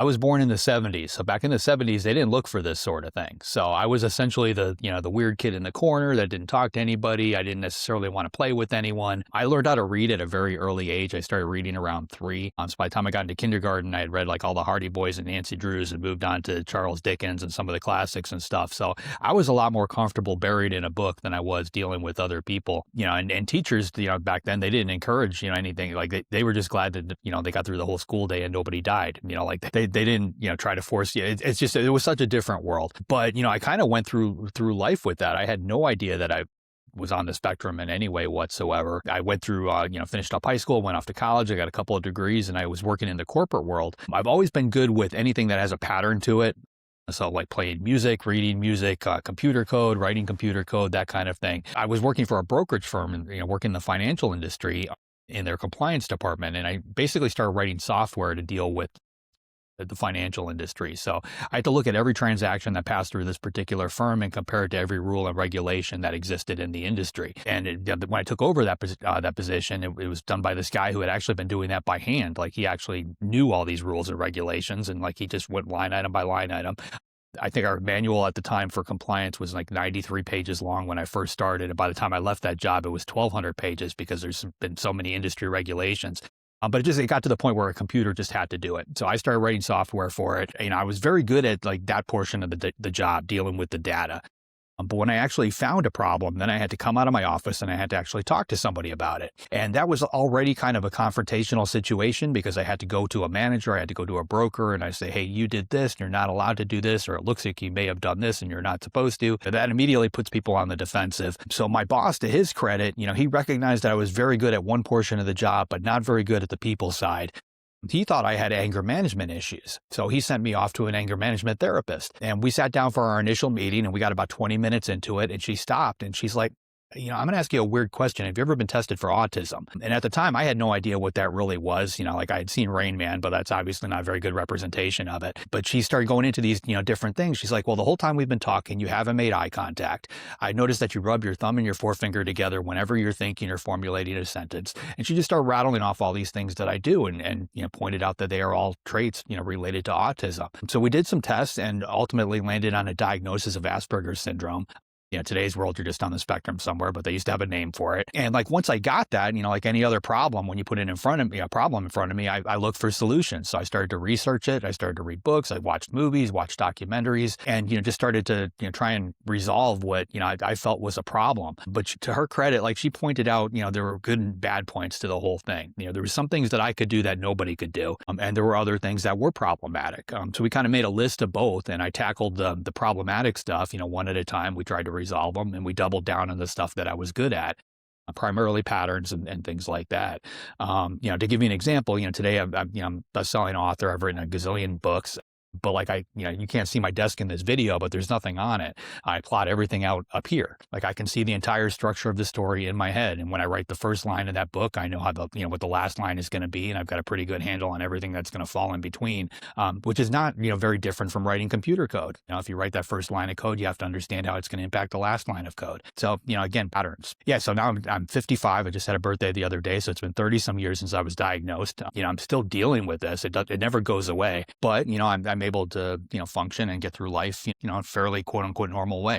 I was born in the 70s. So back in the 70s, they didn't look for this sort of thing. So I was essentially the weird kid in the corner that didn't talk to anybody. I didn't necessarily want to play with anyone. I learned how to read at a very early age. I started reading around 3. So by the time I got into kindergarten, I had read like all the Hardy Boys and Nancy Drews and moved on to Charles Dickens and some of the classics and stuff. So I was a lot more comfortable buried in a book than I was dealing with other people, and teachers, back then they didn't encourage, anything like they were just glad that, they got through the whole school day and nobody died, like they didn't, try to force you. It's just, it was such a different world. But, I kind of went through life with that. I had no idea that I was on the spectrum in any way whatsoever. I went through, finished up high school, went off to college. I got a couple of degrees and I was working in the corporate world. I've always been good with anything that has a pattern to it. So like playing music, reading music, computer code, writing computer code, that kind of thing. I was working for a brokerage firm and, working in the financial industry in their compliance department. And I basically started writing software to deal with the financial industry. So I had to look at every transaction that passed through this particular firm and compare it to every rule and regulation that existed in the industry. And when I took over that position, it was done by this guy who had actually been doing that by hand. Like he actually knew all these rules and regulations, and like he just went line item by line item. I think our manual at the time for compliance was like 93 pages long when I first started. And by the time I left that job, it was 1,200 pages because there's been so many industry regulations. But it got to the point where a computer just had to do it. So I started writing software for it. I was very good at like that portion of the job, dealing with the data. But when I actually found a problem, then I had to come out of my office and I had to actually talk to somebody about it. And that was already kind of a confrontational situation because I had to go to a manager, I had to go to a broker, and I say, hey, you did this and you're not allowed to do this, or it looks like you may have done this and you're not supposed to. That immediately puts people on the defensive. So my boss, to his credit, he recognized that I was very good at one portion of the job, but not very good at the people side. He thought I had anger management issues. So he sent me off to an anger management therapist. And we sat down for our initial meeting and we got about 20 minutes into it. And she stopped and she's like, I'm going to ask you a weird question. Have you ever been tested for autism? And at the time, I had no idea what that really was. Like I had seen Rain Man, but that's obviously not a very good representation of it. But she started going into these, different things. She's like, well, the whole time we've been talking, you haven't made eye contact. I noticed that you rub your thumb and your forefinger together whenever you're thinking or formulating a sentence. And she just started rattling off all these things that I do and pointed out that they are all traits, related to autism. So we did some tests and ultimately landed on a diagnosis of Asperger's syndrome. Today's world, you're just on the spectrum somewhere, but they used to have a name for it. And like, once I got that, like any other problem, when you put it in front of me, a problem in front of me, I looked for solutions. So I started to research it. I started to read books. I watched movies, watched documentaries, and, just started to, try and resolve what, I felt was a problem. But to her credit, like she pointed out, there were good and bad points to the whole thing. There were some things that I could do that nobody could do. And there were other things that were problematic. So we kind of made a list of both, and I tackled the problematic stuff, one at a time. We tried to resolve them, and we doubled down on the stuff that I was good at, primarily patterns and things like that. To give you an example, today I'm a best-selling author. I've written a gazillion books. But like you can't see my desk in this video, but there's nothing on it. I plot everything out up here. Like I can see the entire structure of the story in my head. And when I write the first line of that book, I know how what the last line is going to be. And I've got a pretty good handle on everything that's going to fall in between, which is not, very different from writing computer code. If you write that first line of code, you have to understand how it's going to impact the last line of code. So, again, patterns. Yeah. So now I'm 55. I just had a birthday the other day. So it's been 30 some years since I was diagnosed. I'm still dealing with this. It never goes away, but, I'm able to, function and get through life, in a fairly quote unquote normal way.